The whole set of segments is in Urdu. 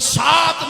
7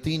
3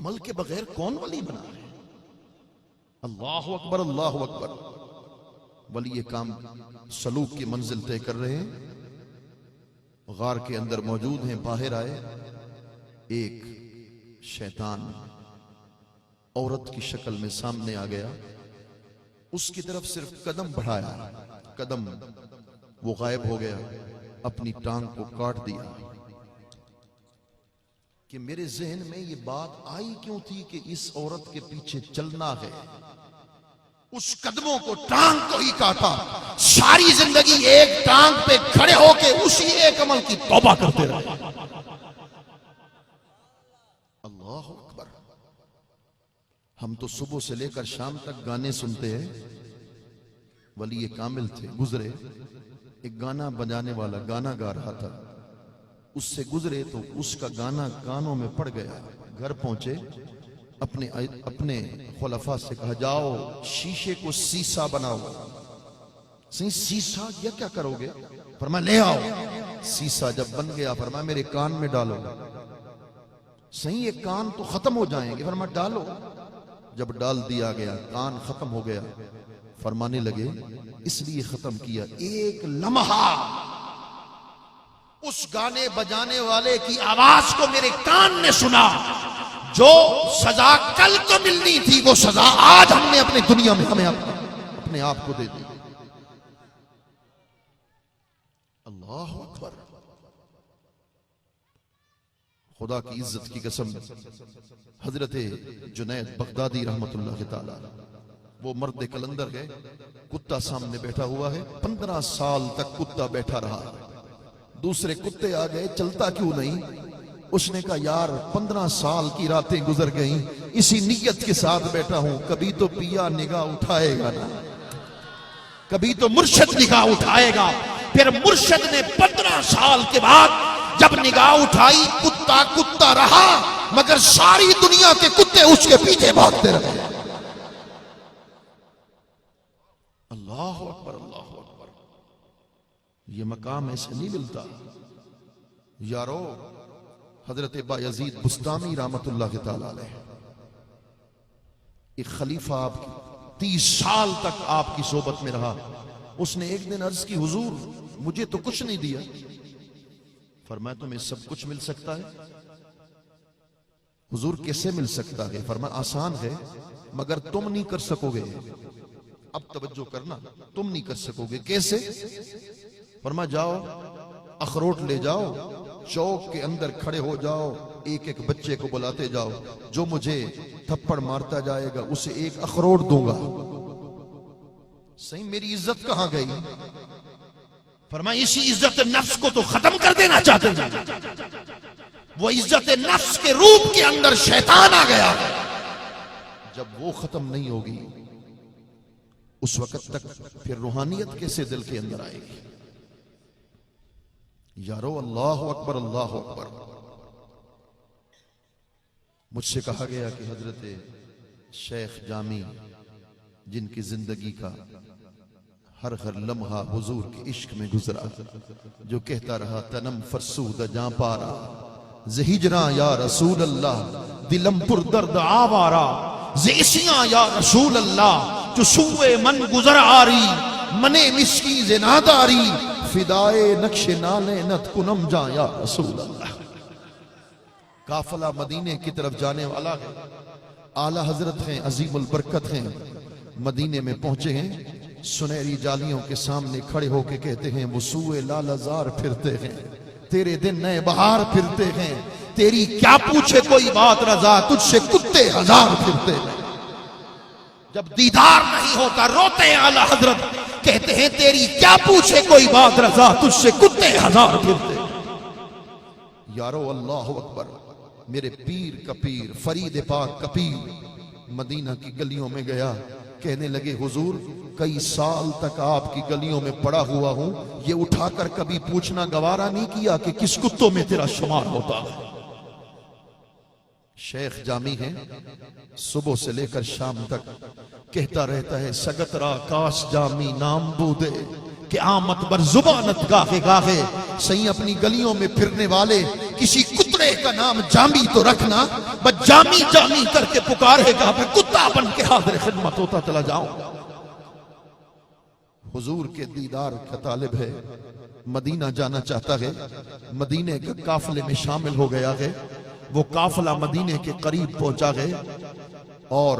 عمل کے بغیر کون ولی بنا ہے؟ اللہ اکبر اللہ اکبر. ولی یہ کام سلوک کی منزل طے کر رہے ہیں. غار کے اندر موجود ہیں. باہر آئے. ایک شیطان عورت کی شکل میں سامنے آ گیا. اس کی طرف صرف قدم بڑھایا, قدم وہ غائب ہو گیا. اپنی ٹانگ کو کاٹ دیا. کہ میرے ذہن میں یہ بات آئی کیوں تھی کہ اس عورت کے پیچھے چلنا ہے. اس قدموں کو, ٹانگ کو ہی کاٹا. ساری زندگی ایک ٹانگ پہ کھڑے ہو کے اسی ایک عمل کی توبہ کرتے رہے. اللہ اکبر. ہم تو صبح سے لے کر شام تک گانے سنتے ہیں. ولی کامل تھے, گزرے. ایک گانا بجانے والا گانا گا رہا تھا, اس سے گزرے تو اس کا گانا کانوں میں پڑ گیا. گھر پہنچے, اپنے خلفاء سے کہا جاؤ شیشے کو سیسا بناؤ. سیسا یہ کیا کرو گے؟ فرمایا لے آؤ. سیسا جب بن گیا فرمایا میرے کان میں ڈالو. صحیح یہ کان تو ختم ہو جائیں گے. فرمایا ڈالو. جب ڈال دیا گیا کان ختم ہو گیا. فرمانے لگے اس لیے ختم کیا, ایک لمحہ اس گانے بجانے والے کی آواز کو میرے کان نے سنا. جو سزا کل کو ملنی تھی وہ سزا آج ہم نے اپنے دنیا میں ہمیں اپنے آپ کو دے دی. اللہ اکبر. خدا کی عزت کی قسم, حضرت جنید بغدادی رحمت اللہ تعالی, وہ مرد کلندر ہے. کتا سامنے بیٹھا ہوا ہے. 15 سال تک کتا بیٹھا رہا. دوسرے کتے آ گئے, چلتا کیوں نہیں؟ اس نے کہا یار 15 سال کی راتیں گزر گئیں, اسی نیت کے ساتھ بیٹھا ہوں, کبھی تو پیا نگاہ اٹھائے گا نا, کبھی تو مرشد نگاہ اٹھائے گا. پھر مرشد نے 15 سال کے بعد جب نگاہ اٹھائی, کتا کتا رہا مگر ساری دنیا کے کتے اس کے پیچھے بھاگتے رہے. اللہ اکبر اللہ اکبر. یہ مقام ایسے نہیں ملتا یارو. حضرت بایزید بستامی رحمت اللہ تعالی علیہ, ایک خلیفہ آپ کی 30 سال تک آپ کی صحبت میں رہا. اس نے ایک دن عرض کی حضور مجھے تو کچھ نہیں دیا. فرمایا تمہیں سب کچھ مل سکتا ہے؟ حضور کیسے مل سکتا ہے؟ فرمایا آسان ہے مگر تم نہیں کر سکو گے. اب توجہ کرنا, تم نہیں کر سکو گے. کیسے؟ فرمایا جاؤ اخروٹ لے جاؤ, چوک کے اندر کھڑے ہو جاؤ, ایک ایک بچے کو بلاتے جاؤ, جو مجھے تھپڑ مارتا جائے گا اسے ایک اخروٹ دوں گا. صحیح میری عزت کہاں گئی؟ فرمایا اسی عزت نفس کو تو ختم کر دینا چاہتے ہیں. وہ عزت نفس کے روپ کے اندر شیطان آ گیا. جب وہ ختم نہیں ہوگی اس وقت تک پھر روحانیت کیسے دل کے اندر آئے گی؟ یارو اللہ اکبر اللہ اکبر. مجھ سے کہا گیا کہ حضرت شیخ جامی جن کی زندگی کا ہر لمحہ حضور کے عشق میں گزرا, جو کہتا رہا تنم فرسود جاں پارا زہجراں یا رسول اللہ, دلم پر درد آوارا زیسیاں یا رسول اللہ, جو سوئے من گزر آری منے مسکی زناداری, فدائے نقش نالے نت کنم جا یا رسول اللہ. قافلہ مدینے کی طرف جانے والا ہے. اعلی حضرت ہیں, عظیم البرکت ہیں. مدینے میں پہنچے ہیں, سنہری جالیوں کے سامنے کھڑے ہو کے کہتے ہیں وہ سوئے لال ازار پھرتے ہیں, تیرے دن نئے بہار پھرتے ہیں, تیری کیا پوچھے کوئی بات رضا, تجھ سے کتے ہزار پھرتے ہیں. جب دیدار نہیں ہوتا روتے اعلی حضرت, کہتے ہیں تیری کیا پوچھے کوئی بات رضا, تجھ سے کتے ہزار پھرتے. یارو اللہ اکبر. میرے پیر کا پیر فرید پاک کا پیر مدینہ کی گلیوں میں گیا, کہنے لگے حضور کئی سال تک آپ کی گلیوں میں پڑا ہوا ہوں, یہ اٹھا کر کبھی پوچھنا گوارا نہیں کیا کہ کس کتوں میں تیرا شمار ہوتا ہے. شیخ جامی ہیں, صبح سے لے کر شام تک کہتا رہتا ہے سگترا کاس جامی نام بودے کہ آمد بر زبانت گاہے گاہے. صحیح اپنی گلیوں میں پھرنے والے کسی کتے حجرے کا نام جامی تو رکھنا، بس جامی جامی کر کے پکارے گا، میں کتا بن کے حاضر خدمت ہوتا چلا جاؤں۔ حضور کے دیدار کا طالب ہے، مدینہ جانا چاہتا ہے، مدینے کے قافلے میں شامل ہو گیا ہے۔ وہ قافلہ مدینے کے قریب پہنچا ہے اور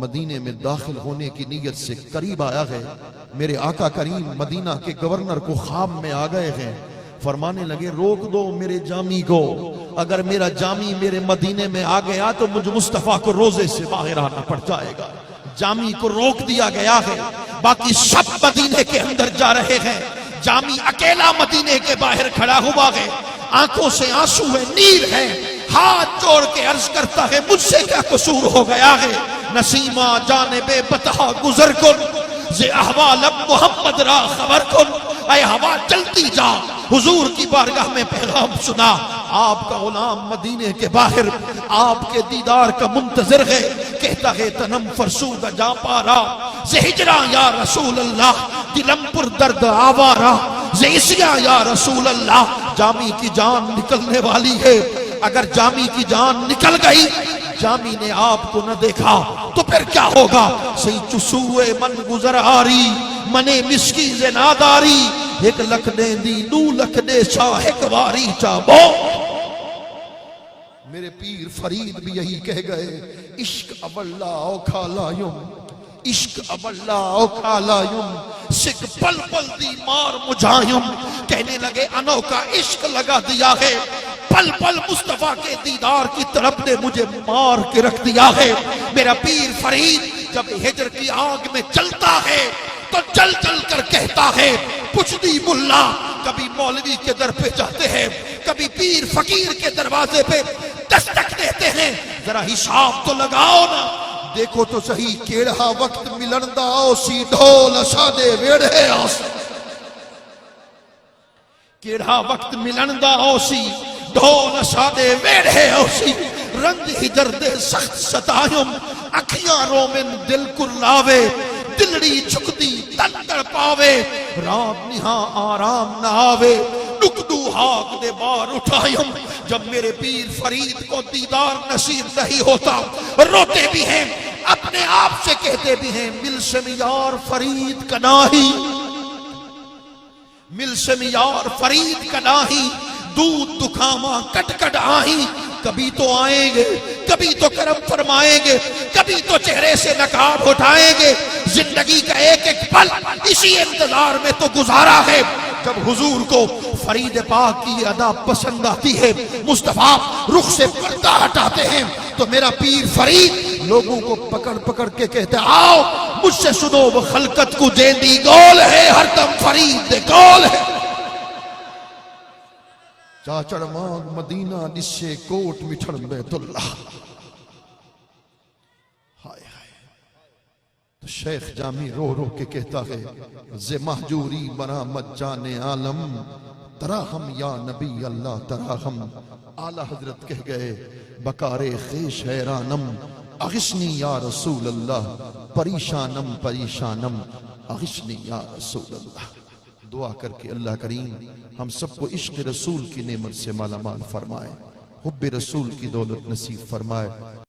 مدینے میں داخل ہونے کی نیت سے قریب آیا ہے۔ میرے آقا کریم مدینہ کے گورنر کو خواب میں آ گئے ہیں، فرمانے لگے روک دو میرے جامی کو، اگر میرا جامی میرے مدینے میں آ گیا تو مجھ مصطفیٰ کو روزے سے باہر آنا پڑ جائے گا۔ جامی کو روک دیا گیا ہے، باقی سب مدینے کے اندر جا رہے ہیں، جامی اکیلا مدینے کے باہر کھڑا ہوا ہے، آنکھوں سے آنسو ہے، نیر ہے، ہاتھ جوڑ کے عرض کرتا ہے مجھ سے کیا قصور ہو گیا ہے؟ نسیمہ جانب بتہا گزر کن، زی احوال اب محمد را خبر کن، اے ہوا چلتی جا، حضور کی بارگاہ میں پیغام سنا۔ آپ کا غلام مدینے کے باہر آپ کے دیدار کا منتظر ہے، کہتا ہے تنم فرسود جا پارا، زی ہجرہ یا رسول اللہ، دلم پر درد آوارا، زی اسیاں یا رسول اللہ۔ جامی کی جان نکلنے والی ہے، اگر جامی کی جان نکل گئی، جامی نے آپ کو نہ دیکھا تو پھر کیا ہوگا؟ سی چسوئے من گزر آری، منے مسکی زناداری، ایک لکھنے دی نو لکھنے شاہ ایک واری چابو۔ میرے پیر فرید بھی یہی کہہ گئے، عشق ابلا او کھالا یم، عشق ابلا او کھالا یم، سکھ پل پل دی مار مجھایم۔ کہنے لگے انوکھا عشق لگا دیا ہے، پل پل مصطفیٰ کے دیدار کی طرف نے مجھے مار کے رکھ دیا ہے۔ میرا پیر فرید جب ہجر کی آگ میں چلتا ہے تو چل چل کر کہتا ہے پچھدی ملا، کبھی مولوی کے در پہ جاتے ہیں، کبھی پیر فقیر کے دروازے پہ دستک دیتے ہیں، ذرا حساب تو لگاؤ نا، دیکھو تو صحیح کیڑا وقت ملن دا او سی ڈھول سادے ویڑے آس، کیڑا وقت ملن دا او سی ڈھول سادے ویڑے اوسی، رنگ ہجر دے سخت ستائم، اکھیاں رومن دل کلاوے، دلڑی جھکدی تن تڑ پاوے، رات نہاں آرام نہ آوے، ڈکدو ہاک دے بار اٹھائیم۔ جب میرے پیر فرید کو دیدار نصیب نہیں ہوتا، روتے بھی ہیں، اپنے آپ سے کہتے بھی ہیں مل سے یار فرید کا ناہی، مل سے یار فرید کا ناہی، دودھ دکھاما کٹ کٹ آہی، کبھی تو آئیں گے، کبھی تو کرم فرمائیں گے، کبھی تو چہرے سے نقاب اٹھائیں گے، زندگی کا ایک ایک پل اسی انتظار میں تو گزارا ہے۔ جب حضور کو فرید پاک کی ادا پسند آتی ہے، مصطفیٰ رخ سے پردہ ہٹاتے ہیں، تو میرا پیر فرید لوگوں کو پکڑ پکڑ کے کہتے آؤ مجھ سے سنو، وہ خلقت کو جیندی گول ہے، ہر دم فرید دے گول ہے۔ چاچڑ مانگ مدینہ نشے کوٹ مٹھڑ بیت اللہ، ہائے ہائے۔ تو شیخ جامی رو رو کے کہتا ہے ز محجوری برآمد جان عالم، تراہم یا نبی اللہ تراہم۔ اعلیٰ حضرت کہہ گئے بکار خیش حیرانم، اغشنی یا رسول اللہ، پریشانم پریشانم، اغشنی یا رسول اللہ۔ دعا کر کے اللہ کریم ہم سب کو عشق رسول کی نعمت سے مالا مال فرمائے، حب رسول کی دولت نصیب فرمائے۔